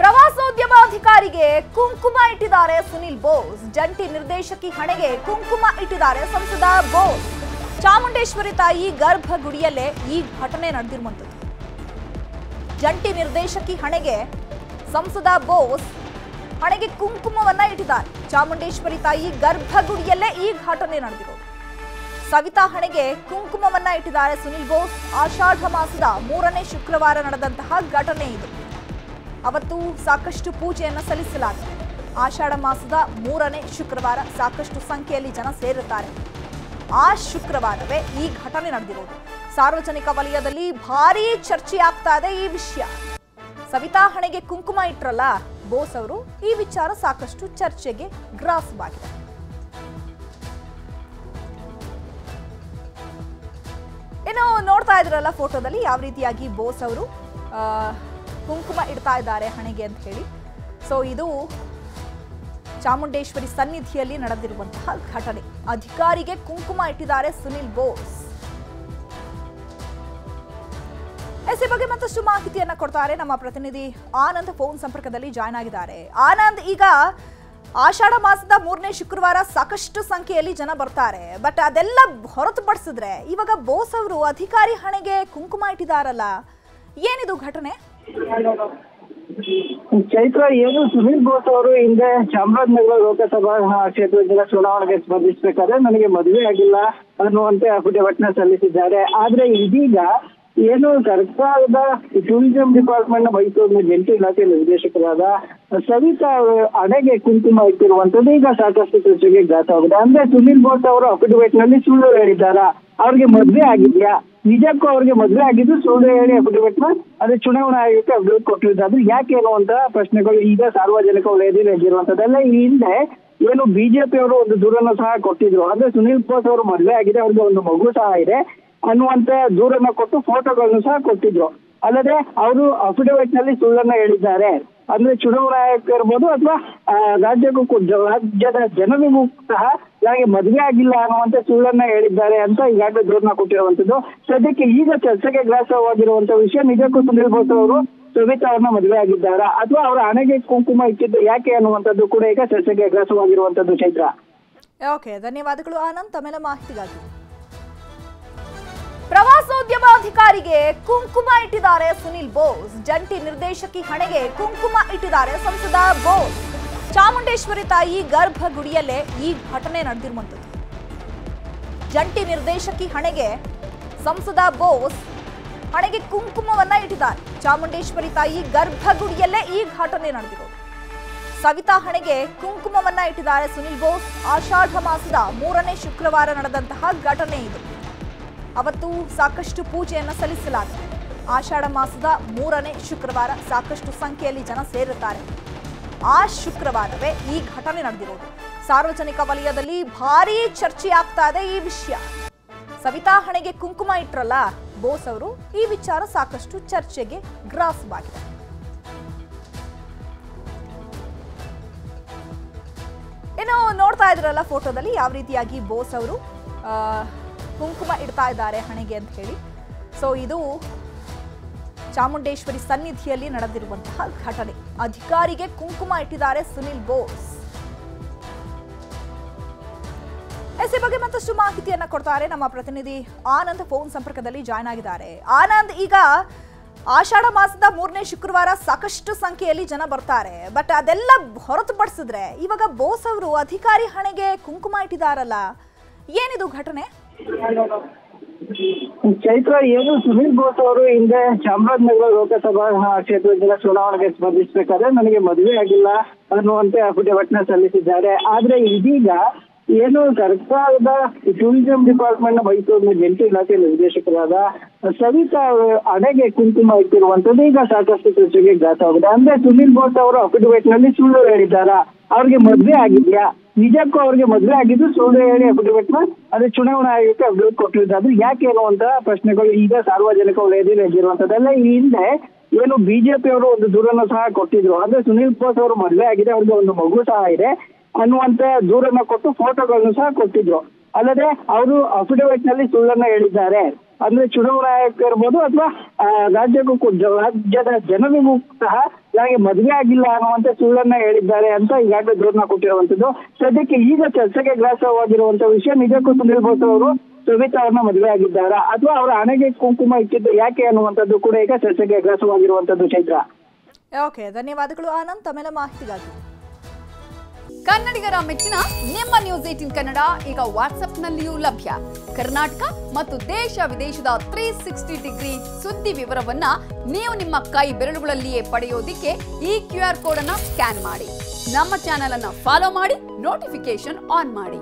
ಪ್ರವಾಸೋದ್ಯಮಾಧಿಕಾರಿಗೆ ಕುಂಕುಮ ಇಟ್ಟಿದ್ದಾರೆ ಸುನಿಲ್ ಬೋಸ್. ಜಂಟಿ ನಿರ್ದೇಶಕಿ ಹಣೆಗೆ ಕುಂಕುಮ ಇಟ್ಟಿದ್ದಾರೆ ಸಂಸದ ಬೋಸ್. ಚಾಮುಂಡೇಶ್ವರಿ ತಾಯಿ ಗರ್ಭಗುಡಿಯಲ್ಲೇ ಈ ಘಟನೆ ನಡೆದಿರುವಂತದ್ದು. ಜಂಟಿ ನಿರ್ದೇಶಕಿ ಹಣೆಗೆ ಸಂಸದ ಬೋಸ್ ಹಣೆಗೆ ಕುಂಕುಮವನ್ನ ಇಟ್ಟಿದ್ದಾರೆ. ಚಾಮುಂಡೇಶ್ವರಿ ತಾಯಿ ಗರ್ಭಗುಡಿಯಲ್ಲೇ ಈ ಘಟನೆ ನಡೆದಿರೋದು. ಸವಿತಾ ಹಣೆಗೆ ಕುಂಕುಮವನ್ನ ಇಟ್ಟಿದ್ದಾರೆ ಸುನಿಲ್ ಬೋಸ್. ಆಷಾಢ ಮಾಸದ 3ನೇ ಶುಕ್ರವಾರ ನಡೆದಂತಹ ಘಟನೆ ಇದು. ಅವತ್ತು ಸಾಕಷ್ಟು ಪೂಜೆಯನ್ನು ಸಲ್ಲಿಸಲಾಗಿದೆ. ಆಷಾಢ ಮಾಸದ 3ನೇ ಶುಕ್ರವಾರ ಸಾಕಷ್ಟು ಸಂಖ್ಯೆಯಲ್ಲಿ ಜನ ಸೇರುತ್ತಾರೆ. ಆ ಶುಕ್ರವಾರವೇ ಈ ಘಟನೆ ನಡೆದಿರೋದು. ಸಾರ್ವಜನಿಕ ವಲಯದಲ್ಲಿ ಭಾರೀ ಚರ್ಚೆ ಆಗ್ತಾ ಇದೆ ಈ ವಿಷಯ. ಸವಿತಾ ಹಣೆಗೆ ಕುಂಕುಮ ಇಟ್ರಲ್ಲ ಬೋಸ್ ಅವರು, ಈ ವಿಚಾರ ಸಾಕಷ್ಟು ಚರ್ಚೆಗೆ ಗ್ರಾಸವಾಗಿದೆ. ಇನ್ನು ನೋಡ್ತಾ ಇದ್ರಲ್ಲ ಫೋಟೋದಲ್ಲಿ ಯಾವ ರೀತಿಯಾಗಿ ಬೋಸ್ ಅವರು ಕುಂಕುಮ ಇಡ್ತಾ ಇದ್ದಾರೆ ಹಣೆಗೆ ಅಂತ ಹೇಳಿ. ಸೊ ಇದು ಚಾಮುಂಡೇಶ್ವರಿ ಸನ್ನಿಧಿಯಲ್ಲಿ ನಡೆದಿರುವಂತಹ ಘಟನೆ. ಅಧಿಕಾರಿಗೆ ಕುಂಕುಮ ಇಟ್ಟಿದ್ದಾರೆ ಸುನಿಲ್ ಬೋಸ್. ಈ ಬಗ್ಗೆ ಮತ್ತಷ್ಟು ಮಾಹಿತಿಯನ್ನ ಕೊಡ್ತಾರೆ ನಮ್ಮ ಪ್ರತಿನಿಧಿ ಆನಂದ್. ಫೋನ್ ಸಂಪರ್ಕದಲ್ಲಿ ಜಾಯ್ನ್ ಆಗಿದ್ದಾರೆ. ಆನಂದ್, ಈಗ ಆಷಾಢ ಮಾಸದ 3ನೇ ಶುಕ್ರವಾರ ಸಾಕಷ್ಟು ಸಂಖ್ಯೆಯಲ್ಲಿ ಜನ ಬರ್ತಾರೆ. ಬಟ್ ಅದೆಲ್ಲ ಹೊರತುಪಡಿಸಿದ್ರೆ ಇವಾಗ ಬೋಸ್ ಅವರು ಅಧಿಕಾರಿ ಹಣೆಗೆ ಕುಂಕುಮ ಇಟ್ಟಿದಾರಲ್ಲ, ಏನಿದು ಘಟನೆ? ಚೈತ್ರ, ಏನು ಸುನೀಲ್ ಬೋಸ್ ಅವರು ಹಿಂದೆ ಚಾಮರಾಜನಗರ ಲೋಕಸಭಾ ಕ್ಷೇತ್ರದಿಂದ ಚುನಾವಣೆಗೆ ಸ್ಪರ್ಧಿಸಬೇಕಾದ್ರೆ ನನಗೆ ಮದುವೆ ಆಗಿಲ್ಲ ಅನ್ನುವಂತೆ ಅಫಿಡವಿಟ್ ನ ಸಲ್ಲಿಸಿದ್ದಾರೆ. ಆದ್ರೆ ಇದೀಗ ಏನು ಸರ್ಕಾರದ ಟೂರಿಸಂ ಡಿಪಾರ್ಟ್ಮೆಂಟ್ ನ ಮೈಸೂರಿನ ಜಂಟಿ ಇಲಾಖೆ ನಿರ್ದೇಶಕರಾದ ಸವಿತಾ ಹಣೆಗೆ ಕುಂಕುಮ ಇಟ್ಟಿರುವಂತದ್ದು ಈಗ ಸಾಕಷ್ಟು ಚರ್ಚೆಗೆ ಗ್ರಾಸವಾಗಿದೆ. ಅಂದ್ರೆ ಸುನೀಲ್ ಬೋಸ್ ಅವರು ಅಫಿಡವಿಟ್ ನಲ್ಲಿ ಸುಳ್ಳು ಹೇಳಿದ್ದಾರಾ? ಅವ್ರಿಗೆ ಮದ್ವೆ ಆಗಿದ್ಯಾ? ನಿಜಕ್ಕೂ ಅವ್ರಿಗೆ ಮದ್ವೆ ಆಗಿದ್ದು ಸುಳ್ಳು ಹೇಳಿ ಅಫಿಡವಿಟ್ ನ ಅದೇ ಚುನಾವಣಾ ಆಯೋಗಕ್ಕೆ ಅಫಿಡವಿಟ್ ಕೊಟ್ಟಿದ್ದಾದ್ರೆ ಯಾಕೆ ಅನ್ನುವಂತಹ ಪ್ರಶ್ನೆಗಳು ಈಗ ಸಾರ್ವಜನಿಕ ವಲಯದಲ್ಲಿ ಎದ್ದಿರುವಂತದ್ದೆಲ್ಲ. ಈ ಹಿಂದೆ ಏನು ಬಿಜೆಪಿ ಅವರು ಒಂದು ದೂರನ್ನು ಸಹ ಕೊಟ್ಟಿದ್ರು. ಅಂದ್ರೆ ಸುನೀಲ್ ಬೋಸ್ ಅವರು ಮದ್ವೆ ಆಗಿದೆ, ಅವ್ರಿಗೆ ಒಂದು ಮಗು ಸಹ ಇದೆ ಅನ್ನುವಂತ ದೂರನ್ನ ಕೊಟ್ಟು ಫೋಟೋಗಳನ್ನು ಸಹ ಕೊಟ್ಟಿದ್ರು. ಅಲ್ಲದೆ ಅವರು ಅಫಿಡವಿಟ್ ನಲ್ಲಿ ಸುಳ್ಳನ್ನ ಹೇಳಿದ್ದಾರೆ. ಅಂದ್ರೆ ಚುನಾವಣಾ ಆಯೋಗ ಇರ್ಬೋದು ಅಥವಾ ರಾಜ್ಯದ ಜನರಿಗೂ ಸಹ ನನಗೆ ಮದುವೆ ಆಗಿಲ್ಲ ಅನ್ನುವಂತ ಸುಳ್ಳನ್ನ ಹೇಳಿದ್ದಾರೆ ಅಂತ ಈಗಾಗಲೇ ದೂರನ್ನ ಕೊಟ್ಟಿರುವಂತದ್ದು. ಸದ್ಯಕ್ಕೆ ಈಗ ಚರ್ಚೆಗೆ ಗ್ರಾಸವಾಗಿರುವಂತ ವಿಷಯ, ನಿಜಕ್ಕೂ ಸುನೀಲ್ ಬೋಸ್ ಅವರು ಸವಿತಾ ಅವ್ರನ್ನ ಮದುವೆ ಆಗಿದ್ದಾರಾ ಅಥವಾ ಅವರ ಹಣೆಗೆ ಕುಂಕುಮ ಇಟ್ಟಿದ್ದು ಯಾಕೆ ಅನ್ನುವಂಥದ್ದು ಕೂಡ ಈಗ ಚರ್ಚೆಗೆ ಗ್ರಾಸವಾಗಿರುವಂತದ್ದು. ಚೈತ್ರ, ಓಕೆ, ಧನ್ಯವಾದಗಳು ಆನಂದ್ ತಮ್ಮೆಲ್ಲ ಮಾಹಿತಿಗಾಗಿ. ಪ್ರವಾಸೋದ್ಯಮಾಧಿಕಾರಿಗೆ ಕುಂಕುಮ ಇಟ್ಟಿದ್ದಾರೆ ಸುನಿಲ್ ಬೋಸ್. ಜಂಟಿ ನಿರ್ದೇಶಕಿ ಹಣೆಗೆ ಕುಂಕುಮ ಇಟ್ಟಿದ್ದಾರೆ ಸಂಸದ ಬೋಸ್. ಚಾಮುಂಡೇಶ್ವರಿ ತಾಯಿ ಗರ್ಭಗುಡಿಯಲ್ಲೇ ಈ ಘಟನೆ ನಡೆದಿರುವಂತದ್ದು. ಜಂಟಿ ನಿರ್ದೇಶಕಿ ಹಣೆಗೆ ಸಂಸದ ಬೋಸ್ ಹಣೆಗೆ ಕುಂಕುಮವನ್ನ ಇಟ್ಟಿದ್ದಾರೆ. ಚಾಮುಂಡೇಶ್ವರಿ ತಾಯಿ ಗರ್ಭಗುಡಿಯಲ್ಲೇ ಈ ಘಟನೆ ನಡೆದಿರೋದು. ಸವಿತಾ ಹಣೆಗೆ ಕುಂಕುಮವನ್ನ ಇಟ್ಟಿದ್ದಾರೆ ಸುನಿಲ್ ಬೋಸ್. ಆಷಾಢ ಮಾಸದ 3ನೇ ಶುಕ್ರವಾರ ನಡೆದಂತಹ ಘಟನೆ ಇದು. ಅವತ್ತು ಸಾಕಷ್ಟು ಪೂಜೆಯನ್ನು ಸಲ್ಲಿಸಲಾಗಿದೆ. ಆಷಾಢ ಮಾಸದ 3ನೇ ಶುಕ್ರವಾರ ಸಾಕಷ್ಟು ಸಂಖ್ಯೆಯಲ್ಲಿ ಜನ ಸೇರುತ್ತಾರೆ. ಆ ಶುಕ್ರವಾರವೇ ಈ ಘಟನೆ ನಡೆದಿರೋದು. ಸಾರ್ವಜನಿಕ ವಲಯದಲ್ಲಿ ಭಾರೀ ಚರ್ಚೆ ಆಗ್ತಾ ಇದೆ ಈ ವಿಷಯ. ಸವಿತಾ ಹಣೆಗೆ ಕುಂಕುಮ ಇಟ್ರಲ್ಲ ಬೋಸ್ ಅವರು, ಈ ವಿಚಾರ ಸಾಕಷ್ಟು ಚರ್ಚೆಗೆ ಗ್ರಾಸವಾಗಿದೆ. ಇನ್ನು ನೋಡ್ತಾ ಇದ್ರಲ್ಲ ಫೋಟೋದಲ್ಲಿ ಯಾವ ರೀತಿಯಾಗಿ ಬೋಸ್ ಅವರು ಕುಂಕುಮ ಇಡ್ತಾ ಇದ್ದಾರೆ ಹಣೆಗೆ ಅಂತ ಹೇಳಿ. ಸೊ ಇದು ಚಾಮುಂಡೇಶ್ವರಿ ಸನ್ನಿಧಿಯಲ್ಲಿ ನಡೆದಿರುವಂತಹ ಘಟನೆ. ಅಧಿಕಾರಿಗೆ ಕುಂಕುಮ ಇಟ್ಟಿದ್ದಾರೆ ಸುನಿಲ್ ಬೋಸ್. ಈ ಬಗ್ಗೆ ಮತ್ತಷ್ಟು ಮಾಹಿತಿಯನ್ನ ಕೊಡ್ತಾರೆ ನಮ್ಮ ಪ್ರತಿನಿಧಿ ಆನಂದ್. ಫೋನ್ ಸಂಪರ್ಕದಲ್ಲಿ ಜಾಯ್ನ್ ಆಗಿದ್ದಾರೆ. ಆನಂದ್, ಈಗ ಆಷಾಢ ಮಾಸದ 3ನೇ ಶುಕ್ರವಾರ ಸಾಕಷ್ಟು ಸಂಖ್ಯೆಯಲ್ಲಿ ಜನ ಬರ್ತಾರೆ. ಬಟ್ ಅದೆಲ್ಲ ಹೊರತುಪಡಿಸಿದ್ರೆ ಇವಾಗ ಬೋಸ್ ಅವರು ಅಧಿಕಾರಿ ಹಣೆಗೆ ಕುಂಕುಮ ಇಟ್ಟಿದಾರಲ್ಲ, ಏನಿದು ಘಟನೆ? ಚೈತ್ರ, ಏನು ಸುನೀಲ್ ಬೋಸ್ ಅವರು ಹಿಂದೆ ಚಾಮರಾಜನಗರ ಲೋಕಸಭಾ ಕ್ಷೇತ್ರದಿಂದ ಚುನಾವಣೆಗೆ ಸ್ಪರ್ಧಿಸಬೇಕಾದ್ರೆ ನನಗೆ ಮದುವೆ ಆಗಿಲ್ಲ ಅನ್ನುವಂತೆ ಅಫಿಡವಿಟ್ ನ ಸಲ್ಲಿಸಿದ್ದಾರೆ. ಆದ್ರೆ ಇದೀಗ ಏನು ಸರ್ಕಾರದ ಟೂರಿಸಂ ಡಿಪಾರ್ಟ್ಮೆಂಟ್ ನ ಮೈಸೂರಿನ ಜಂಟಿ ಇಲಾಖೆ ನಿರ್ದೇಶಕರಾದ ಸವಿತಾ ಹಣೆಗೆ ಕುಂಕುಮ ಇಟ್ಟಿರುವಂತದ್ದು ಈಗ ಸಾಕಷ್ಟು ಚರ್ಚೆಗೆ ಗ್ರಾಸವಾಗಿದೆ. ಅಂದ್ರೆ ಸುನೀಲ್ ಬೋಸ್ ಅವರು ಅಫಿಡವಿಟ್ ನಲ್ಲಿ ಸುಳ್ಳು ಹೇಳಿದ್ದಾರಾ? ಅವ್ರಿಗೆ ಮದ್ವೆ ಆಗಿದ್ಯಾ? ನಿಜಕ್ಕೂ ಅವ್ರಿಗೆ ಮದ್ವೆ ಆಗಿದ್ದು ಸುಳ್ಳು ಹೇಳಿ ಅಫಿಡವಿಟ್ ನ ಅದೇ ಚುನಾವಣಾ ಆಯೋಗಕ್ಕೆ ಅಫಿಡವಿಟ್ ಕೊಟ್ಟಿದ್ದಾದ್ರೆ ಯಾಕೆ ಅನ್ನುವಂತಹ ಪ್ರಶ್ನೆಗಳು ಈಗ ಸಾರ್ವಜನಿಕ ವಲಯದಲ್ಲಿ ಎದ್ದಿರುವಂತದ್ದೆಲ್ಲ. ಈ ಹಿಂದೆ ಏನು ಬಿಜೆಪಿ ಅವರು ಒಂದು ದೂರನ್ನು ಸಹ ಕೊಟ್ಟಿದ್ರು. ಅಂದ್ರೆ ಸುನೀಲ್ ಬೋಸ್ ಅವರು ಮದುವೆ ಆಗಿದೆ, ಅವ್ರಿಗೆ ಒಂದು ಮಗು ಸಹ ಇದೆ ಅನ್ನುವಂತ ದೂರನ್ನ ಕೊಟ್ಟು ಫೋಟೋಗಳನ್ನು ಸಹ ಕೊಟ್ಟಿದ್ರು. ಅಲ್ಲದೆ ಅವರು ಅಫಿಡವಿಟ್ ನಲ್ಲಿ ಸುಳ್ಳನ್ನ ಹೇಳಿದ್ದಾರೆ. ಅಂದ್ರೆ ಚುನಾವಣಾ ಆಯೋಗ ಇರ್ಬೋದು ಅಥವಾ ರಾಜ್ಯದ ಜನರಿಗೂ ಸಹ ನನಗೆ ಮದುವೆ ಆಗಿಲ್ಲ ಅನ್ನುವಂತ ಸುಳ್ಳನ್ನ ಹೇಳಿದ್ದಾರೆ ಅಂತ ಈಗಾಗಲೇ ದೂರನ್ನ ಕೊಟ್ಟಿರುವಂತದ್ದು. ಸದ್ಯಕ್ಕೆ ಈಗ ಚರ್ಚೆಗೆ ಗ್ರಾಸವಾಗಿರುವಂತ ವಿಷಯ, ನಿಜಕ್ಕೂ ಸುನೀಲ್ ಬೋಸ್ ಅವರು ಸವಿತಾ ಅವ್ರನ್ನ ಮದುವೆ ಆಗಿದ್ದಾರಾ ಅಥವಾ ಅವರ ಹಣೆಗೆ ಕುಂಕುಮ ಇಟ್ಟಿದ್ದು ಯಾಕೆ ಅನ್ನುವಂಥದ್ದು ಕೂಡ ಈಗ ಚರ್ಚೆಗೆ ಗ್ರಾಸವಾಗಿರುವಂತದ್ದು. ಚೈತ್ರ, ಓಕೆ, ಧನ್ಯವಾದಗಳು ಆನಂದ್ ತಮ್ಮೆಲ್ಲ ಮಾಹಿತಿಗಾಗಿ. ಕನ್ನಡಿಗರ ಮೆಚ್ಚಿನ ನಿಮ್ಮ ನ್ಯೂಸ್ 18 ಕನ್ನಡ ಈಗ ವಾಟ್ಸ್ಆಪ್ನಲ್ಲಿಯೂ ಲಭ್ಯ. ಕರ್ನಾಟಕ ಮತ್ತು ದೇಶ ವಿದೇಶದ 360 ಡಿಗ್ರಿ ಸುದ್ದಿ ವಿವರವನ್ನ ನೀವು ನಿಮ್ಮ ಕೈ ಬೆರಳುಗಳಲ್ಲಿಯೇ ಪಡೆಯೋದಿಕ್ಕೆ ಈ QR ಕೋಡ್ ಅನ್ನು ಸ್ಕ್ಯಾನ್ ಮಾಡಿ. ನಮ್ಮ ಚಾನೆಲ್ ಅನ್ನು ಫಾಲೋ ಮಾಡಿ, ನೋಟಿಫಿಕೇಶನ್ ಆನ್ ಮಾಡಿ.